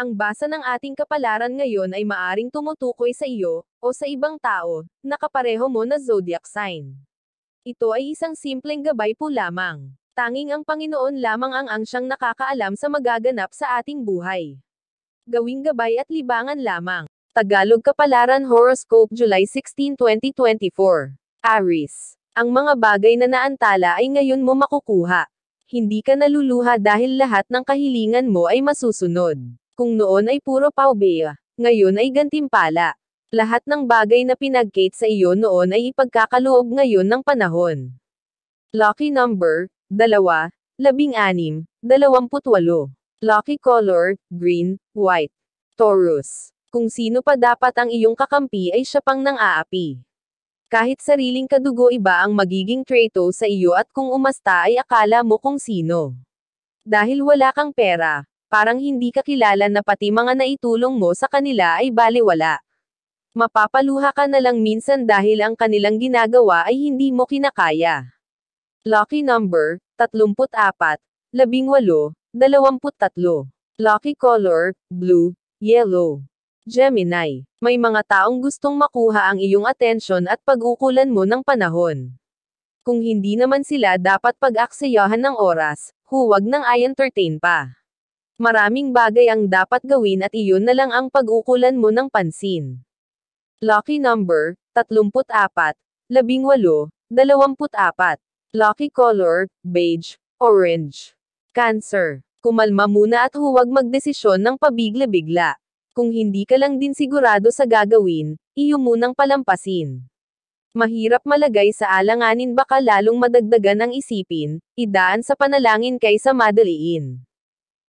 Ang basa ng ating kapalaran ngayon ay maaring tumutukoy sa iyo, o sa ibang tao, na kapareho mo na zodiac sign. Ito ay isang simpleng gabay po lamang. Tanging ang Panginoon lamang ang siyang nakakaalam sa magaganap sa ating buhay. Gawing gabay at libangan lamang. Tagalog Kapalaran Horoscope July 16, 2024. Aries. Ang mga bagay na naantala ay ngayon mo makukuha. Hindi ka naluluha dahil lahat ng kahilingan mo ay masusunod. Kung noon ay puro paubeya, ngayon ay gantimpala. Lahat ng bagay na pinagkait sa iyo noon ay ipagkakaloob ngayon ng panahon. Lucky number, 2, 16, 28. Lucky color, green, white. Taurus. Kung sino pa dapat ang iyong kakampi ay siya pang nang-aapi. Kahit sariling kadugo iba ang magiging traitor sa iyo at kung umasta ay akala mo kung sino. Dahil wala kang pera, parang hindi ka kilala na pati mga naitulong mo sa kanila ay balewala. Mapapaluha ka na lang minsan dahil ang kanilang ginagawa ay hindi mo kinakaya. Lucky number, 34, 18, 23. Lucky color, blue, yellow. Gemini. May mga taong gustong makuha ang iyong atensyon at pag-ukulan mo ng panahon. Kung hindi naman sila dapat pag-aksayahan ng oras, huwag nang i-entertain pa. Maraming bagay ang dapat gawin at iyon na lang ang pag-ukulan mo ng pansin. Lucky number, 34, 18, 24. Lucky color, beige, orange. Cancer. Kumalma muna at huwag magdesisyon ng pabigla-bigla. Kung hindi ka lang din sigurado sa gagawin, iyo munang palampasin. Mahirap malagay sa alanganin baka lalong madagdagan ang isipin, idaan sa panalangin kaysa madaliin.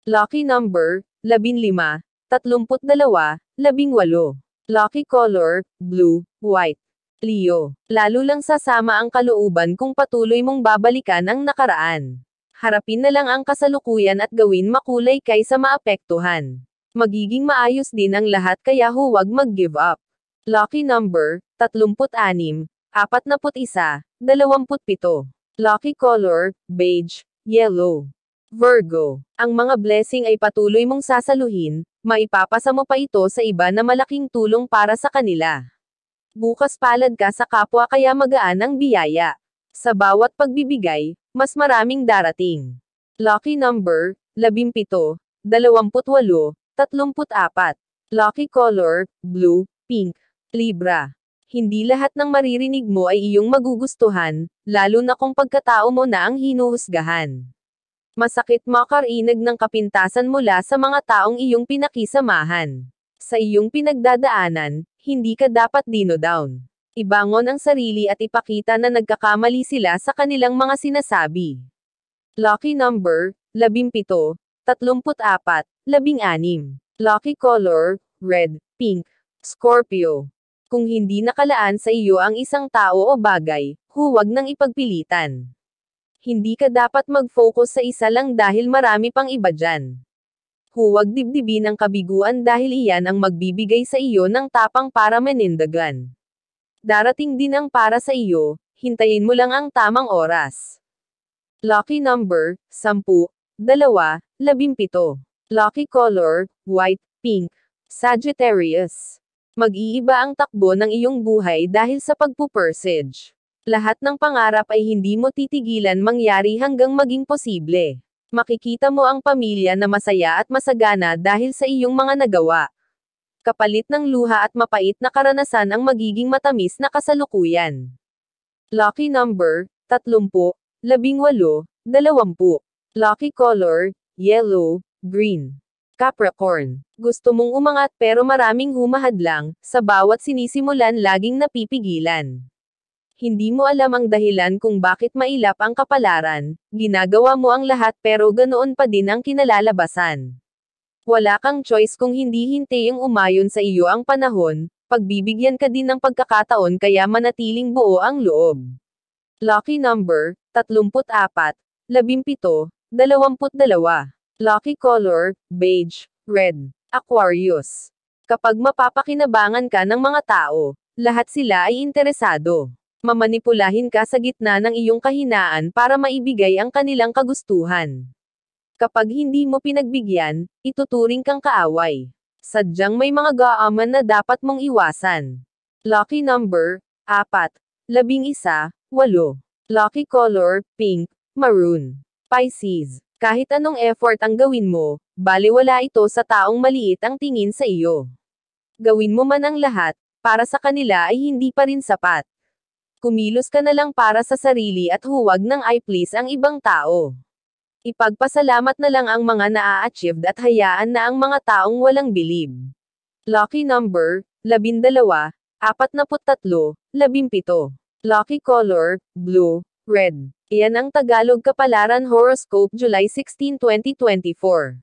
Lucky number, 15, 32, 18. Lucky color, blue, white. Leo. Lalo lang sasama ang kalooban kung patuloy mong babalikan ang nakaraan. Harapin na lang ang kasalukuyan at gawin makulay kaysa maapektuhan. Magiging maayos din ang lahat kaya huwag mag-give up. Lucky number, 36, 41, 27. Lucky color, beige, yellow. Virgo. Ang mga blessing ay patuloy mong sasaluhin, maipapasa mo pa ito sa iba na malaking tulong para sa kanila. Bukas palad ka sa kapwa kaya magaan ang biyaya. Sa bawat pagbibigay, mas maraming darating. Lucky number, 17, 28, 34. Lucky color, blue, pink. Libra. Hindi lahat ng maririnig mo ay iyong magugustuhan, lalo na kung pagkatao mo na ang hinuhusgahan. Masakit makarinig ng kapintasan mula sa mga taong iyong pinakisamahan. Sa iyong pinagdadaanan, hindi ka dapat dino-down. Ibangon ang sarili at ipakita na nagkakamali sila sa kanilang mga sinasabi. Lucky number, 17, 34, 16. Lucky color, red, pink. Scorpio. Kung hindi nakalaan sa iyo ang isang tao o bagay, huwag nang ipagpilitan. Hindi ka dapat mag-focus sa isa lang dahil marami pang iba dyan. Huwag dibdibin ang kabiguan dahil iyan ang magbibigay sa iyo ng tapang para manindagan. Darating din ang para sa iyo, hintayin mo lang ang tamang oras. Lucky number, 10, 2, 17. Lucky color, white, pink. Sagittarius. Mag-iiba ang takbo ng iyong buhay dahil sa pagpupursige. Lahat ng pangarap ay hindi mo titigilan mangyari hanggang maging posible. Makikita mo ang pamilya na masaya at masagana dahil sa iyong mga nagawa. Kapalit ng luha at mapait na karanasan ang magiging matamis na kasalukuyan. Lucky number, 30, 18, 20. Lucky color, yellow, green. Capricorn. Gusto mong umangat pero maraming humahadlang, sa bawat sinisimulan laging napipigilan. Hindi mo alam ang dahilan kung bakit mailap ang kapalaran, ginagawa mo ang lahat pero ganoon pa din ang kinalalabasan. Wala kang choice kung hindi hintaying umayon sa iyo ang panahon, pagbibigyan ka din ng pagkakataon kaya manatiling buo ang loob. Lucky number, 34, 17, 22. Lucky color, beige, red. Aquarius. Kapag mapapakinabangan ka ng mga tao, lahat sila ay interesado. Mamanipulahin ka sa gitna ng iyong kahinaan para maibigay ang kanilang kagustuhan. Kapag hindi mo pinagbigyan, ituturing kang kaaway. Sadyang may mga gaaman na dapat mong iwasan. Lucky number, 4, 11, 8. Lucky color, pink, maroon. Pisces. Kahit anong effort ang gawin mo, baliwala ito sa taong maliit ang tingin sa iyo. Gawin mo man ang lahat, para sa kanila ay hindi pa rin sapat. Kumilos ka na lang para sa sarili at huwag nang i-please ang ibang tao. Ipagpasalamat na lang ang mga naa-achieved at hayaan na ang mga taong walang bilib. Lucky number, 12, 43, 17. Lucky color, blue, red. Iyan ang Tagalog Kapalaran Horoscope July 16, 2024.